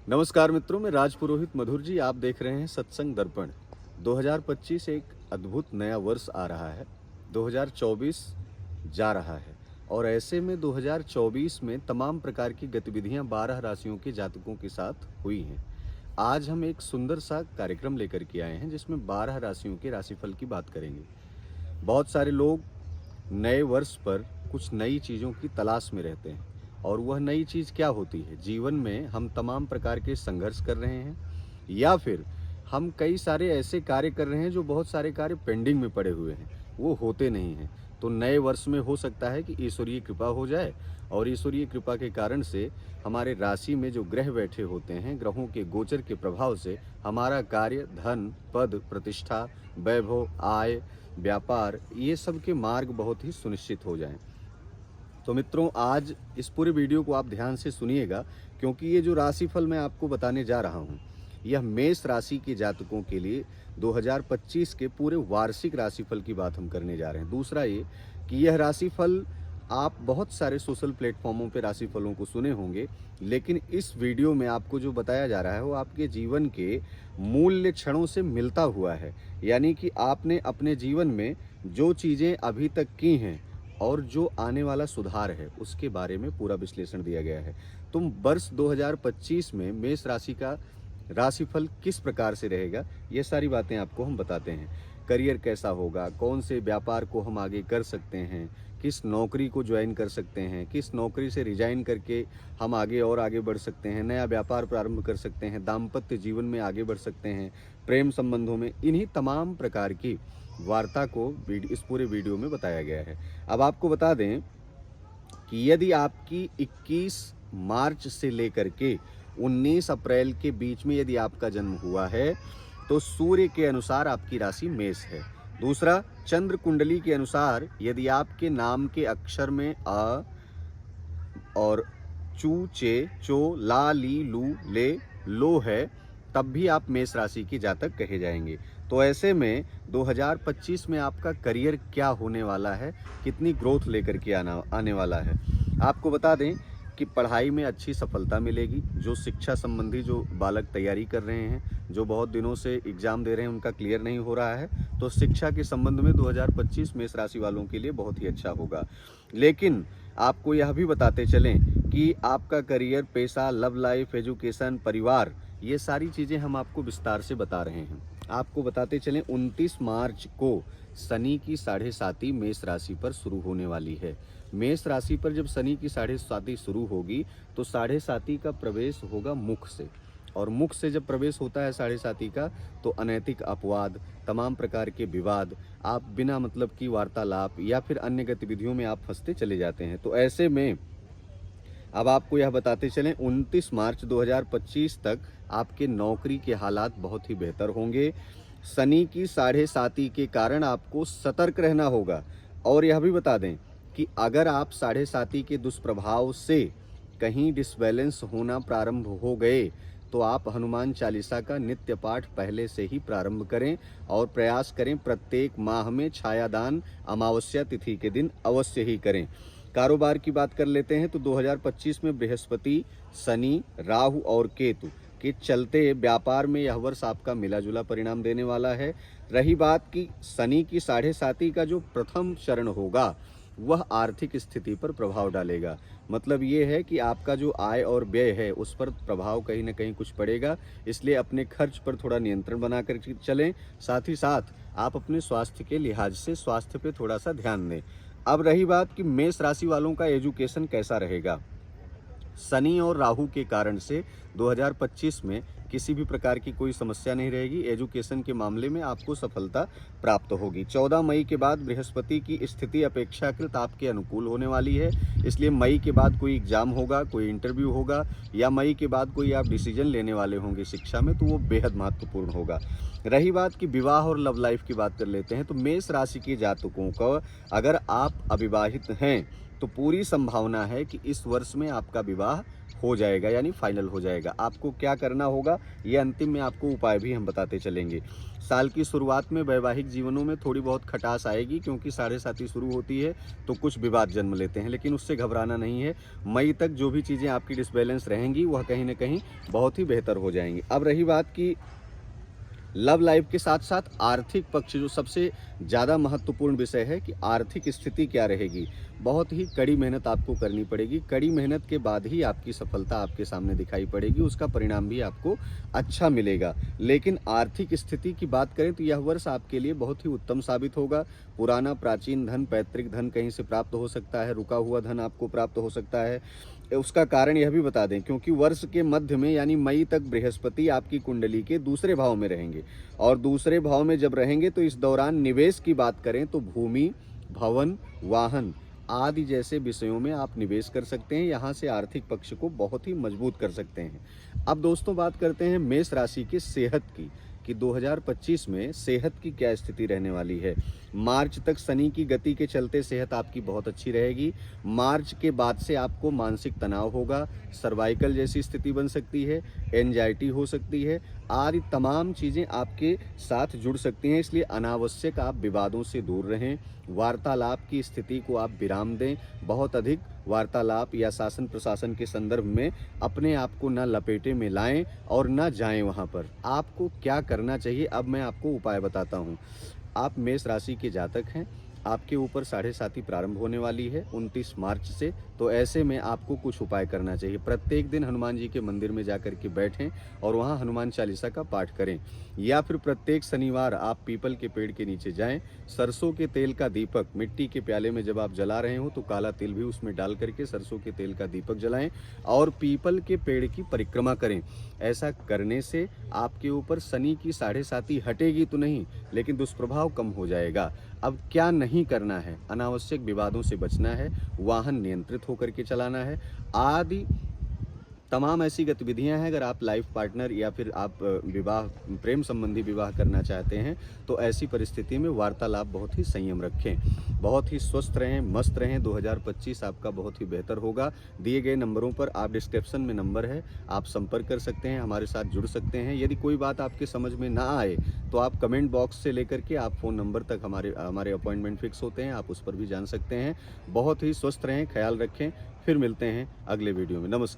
नमस्कार मित्रों, मैं राज पुरोहित मधुर जी। आप देख रहे हैं सत्संग दर्पण। 2025 एक अद्भुत नया वर्ष आ रहा है। 2024 जा रहा है और ऐसे में 2024 में तमाम प्रकार की गतिविधियां 12 राशियों के जातकों के साथ हुई हैं। आज हम एक सुंदर सा कार्यक्रम लेकर के आए हैं जिसमें 12 राशियों के राशिफल की बात करेंगे। बहुत सारे लोग नए वर्ष पर कुछ नई चीज़ों की तलाश में रहते हैं और वह नई चीज़ क्या होती है? जीवन में हम तमाम प्रकार के संघर्ष कर रहे हैं या फिर हम कई सारे ऐसे कार्य कर रहे हैं जो बहुत सारे कार्य पेंडिंग में पड़े हुए हैं, वो होते नहीं हैं। तो नए वर्ष में हो सकता है कि ईश्वरीय कृपा हो जाए और ईश्वरीय कृपा के कारण से हमारे राशि में जो ग्रह बैठे होते हैं, ग्रहों के गोचर के प्रभाव से हमारा कार्य, धन, पद, प्रतिष्ठा, वैभव, आय, व्यापार, ये सब के मार्ग बहुत ही सुनिश्चित हो जाएं। तो मित्रों, आज इस पूरे वीडियो को आप ध्यान से सुनिएगा क्योंकि ये जो राशिफल मैं आपको बताने जा रहा हूँ, यह मेष राशि के जातकों के लिए 2025 के पूरे वार्षिक राशिफल की बात हम करने जा रहे हैं। दूसरा ये कि यह राशिफल आप बहुत सारे सोशल प्लेटफॉर्मों पे राशिफलों को सुने होंगे, लेकिन इस वीडियो में आपको जो बताया जा रहा है वो आपके जीवन के मूल्य क्षणों से मिलता हुआ है। यानी कि आपने अपने जीवन में जो चीज़ें अभी तक की हैं और जो आने वाला सुधार है उसके बारे में पूरा विश्लेषण दिया गया है। तो वर्ष 2025 में मेष राशि का राशिफल किस प्रकार से रहेगा, ये सारी बातें आपको हम बताते हैं। करियर कैसा होगा, कौन से व्यापार को हम आगे कर सकते हैं, किस नौकरी को ज्वाइन कर सकते हैं, किस नौकरी से रिजाइन करके हम आगे और आगे बढ़ सकते हैं, नया व्यापार प्रारंभ कर सकते हैं, दाम्पत्य जीवन में आगे बढ़ सकते हैं, प्रेम संबंधों में, इन्हीं तमाम प्रकार की वार्ता को इस पूरे वीडियो में बताया गया है। अब आपको बता दें कि यदि आपकी 21 मार्च से लेकर के 19 अप्रैल के बीच में यदि आपका जन्म हुआ है तो सूर्य के अनुसार आपकी राशि मेष है। दूसरा, चंद्र कुंडली के अनुसार यदि आपके नाम के अक्षर में अ और चू, चे, चो, ला, ली, लू, ले, लो है तब भी आप मेष राशि के जातक कहे जाएंगे। तो ऐसे में 2025 में आपका करियर क्या होने वाला है, कितनी ग्रोथ लेकर के आने वाला है। आपको बता दें कि पढ़ाई में अच्छी सफलता मिलेगी। जो शिक्षा संबंधी जो बालक तैयारी कर रहे हैं, जो बहुत दिनों से एग्ज़ाम दे रहे हैं, उनका क्लियर नहीं हो रहा है, तो शिक्षा के संबंध में 2025 मेष राशि वालों के लिए बहुत ही अच्छा होगा। लेकिन आपको यह भी बताते चलें कि आपका करियर, पैसा, लव लाइफ, एजुकेशन, परिवार, ये सारी चीज़ें हम आपको विस्तार से बता रहे हैं। आपको बताते चलें 29 मार्च को शनि की 7.5 मेष राशि पर शुरू होने वाली है। मेष राशि पर जब शनि की 7.5 शुरू होगी तो 7.5 का प्रवेश होगा मुख से, और मुख से जब प्रवेश होता है 7.5 का तो अनैतिक अपवाद, तमाम प्रकार के विवाद, आप बिना मतलब की वार्तालाप या फिर अन्य गतिविधियों में आप फंसते चले जाते हैं। तो ऐसे में अब आपको यह बताते चलें 29 मार्च 2025 तक आपके नौकरी के हालात बहुत ही बेहतर होंगे। शनि की 7.5 के कारण आपको सतर्क रहना होगा। और यह भी बता दें कि अगर आप 7.5 के दुष्प्रभाव से कहीं डिसबैलेंस होना प्रारंभ हो गए तो आप हनुमान चालीसा का नित्य पाठ पहले से ही प्रारंभ करें और प्रयास करें प्रत्येक माह में छायादान अमावस्या तिथि के दिन अवश्य ही करें। कारोबार की बात कर लेते हैं तो 2025 में बृहस्पति, शनि, राहु और केतु के चलते व्यापार में यह वर्ष आपका मिला जुला परिणाम देने वाला है। रही बात कि शनि की 7.5 का जो प्रथम चरण होगा वह आर्थिक स्थिति पर प्रभाव डालेगा। मतलब ये है कि आपका जो आय और व्यय है उस पर प्रभाव कहीं ना कहीं कुछ पड़ेगा, इसलिए अपने खर्च पर थोड़ा नियंत्रण बना कर चलें। साथ ही साथ आप अपने स्वास्थ्य के लिहाज से स्वास्थ्य पे थोड़ा सा ध्यान दें। अब रही बात कि मेष राशि वालों का एजुकेशन कैसा रहेगा। शनि और राहु के कारण से 2025 में किसी भी प्रकार की कोई समस्या नहीं रहेगी। एजुकेशन के मामले में आपको सफलता प्राप्त होगी। 14 मई के बाद बृहस्पति की स्थिति अपेक्षाकृत आपके अनुकूल होने वाली है, इसलिए मई के बाद कोई एग्जाम होगा, कोई इंटरव्यू होगा या मई के बाद कोई आप डिसीजन लेने वाले होंगे शिक्षा में, तो वो बेहद महत्वपूर्ण होगा। रही बात कि विवाह और लव लाइफ की बात कर लेते हैं तो मेष राशि के जातकों का अगर आप अविवाहित हैं तो पूरी संभावना है कि इस वर्ष में आपका विवाह हो जाएगा, यानी फाइनल हो जाएगा। आपको क्या करना होगा ये अंतिम में आपको उपाय भी हम बताते चलेंगे। साल की शुरुआत में वैवाहिक जीवनों में थोड़ी बहुत खटास आएगी, क्योंकि साढ़े साती शुरू होती है तो कुछ विवाद जन्म लेते हैं, लेकिन उससे घबराना नहीं है। मई तक जो भी चीज़ें आपकी डिसबैलेंस रहेंगी वह कहीं ना कहीं बहुत ही बेहतर हो जाएंगी। अब रही बात की लव लाइफ के साथ साथ आर्थिक पक्ष, जो सबसे ज़्यादा महत्वपूर्ण विषय है कि आर्थिक स्थिति क्या रहेगी। बहुत ही कड़ी मेहनत आपको करनी पड़ेगी। कड़ी मेहनत के बाद ही आपकी सफलता आपके सामने दिखाई पड़ेगी, उसका परिणाम भी आपको अच्छा मिलेगा। लेकिन आर्थिक स्थिति की बात करें तो यह वर्ष आपके लिए बहुत ही उत्तम साबित होगा। पुराना प्राचीन धन, पैतृक धन कहीं से प्राप्त हो सकता है, रुका हुआ धन आपको प्राप्त हो सकता है। उसका कारण यह भी बता दें, क्योंकि वर्ष के मध्य में यानी मई तक बृहस्पति आपकी कुंडली के दूसरे भाव में रहेंगे, और दूसरे भाव में जब रहेंगे तो इस दौरान निवेश की बात करें तो भूमि, भवन, वाहन आदि जैसे विषयों में आप निवेश कर सकते हैं। यहाँ से आर्थिक पक्ष को बहुत ही मजबूत कर सकते हैं। अब दोस्तों बात करते हैं मेष राशि की सेहत की, कि 2025 में सेहत की क्या स्थिति रहने वाली है। मार्च तक शनि की गति के चलते सेहत आपकी बहुत अच्छी रहेगी। मार्च के बाद से आपको मानसिक तनाव होगा, सर्वाइकल जैसी स्थिति बन सकती है, एंजाइटी हो सकती है, आदि तमाम चीज़ें आपके साथ जुड़ सकती हैं। इसलिए अनावश्यक आप विवादों से दूर रहें। वार्तालाप की स्थिति को आप विराम दें। बहुत अधिक वार्तालाप या शासन प्रशासन के संदर्भ में अपने आप को न लपेटे में लाएं और न जाएं वहां पर। आपको क्या करना चाहिए, अब मैं आपको उपाय बताता हूं। आप मेष राशि के जातक हैं, आपके ऊपर साढ़े साती प्रारंभ होने वाली है 29 मार्च से, तो ऐसे में आपको कुछ उपाय करना चाहिए। प्रत्येक दिन हनुमान जी के मंदिर में जाकर के बैठें और वहाँ हनुमान चालीसा का पाठ करें, या फिर प्रत्येक शनिवार आप पीपल के पेड़ के नीचे जाएं। सरसों के तेल का दीपक मिट्टी के प्याले में जब आप जला रहे हो तो काला तिल भी उसमें डाल करके सरसों के तेल का दीपक जलाएं और पीपल के पेड़ की परिक्रमा करें। ऐसा करने से आपके ऊपर शनि की साढ़े साती हटेगी तो नहीं, लेकिन दुष्प्रभाव कम हो जाएगा। अब क्या नहीं करना है, अनावश्यक विवादों से बचना है, वाहन नियंत्रित होकर के चलाना है, आदि तमाम ऐसी गतिविधियां हैं। अगर आप लाइफ पार्टनर या फिर आप विवाह, प्रेम संबंधी विवाह करना चाहते हैं तो ऐसी परिस्थिति में वार्तालाप बहुत ही संयम रखें। बहुत ही स्वस्थ रहें, मस्त रहें। 2025 आपका बहुत ही बेहतर होगा। दिए गए नंबरों पर, आप डिस्क्रिप्शन में नंबर है, आप संपर्क कर सकते हैं, हमारे साथ जुड़ सकते हैं। यदि कोई बात आपके समझ में ना आए तो आप कमेंट बॉक्स से लेकर के आप फ़ोन नंबर तक हमारे अपॉइंटमेंट फिक्स होते हैं, आप उस पर भी जान सकते हैं। बहुत ही स्वस्थ रहें, ख्याल रखें। फिर मिलते हैं अगले वीडियो में। नमस्कार।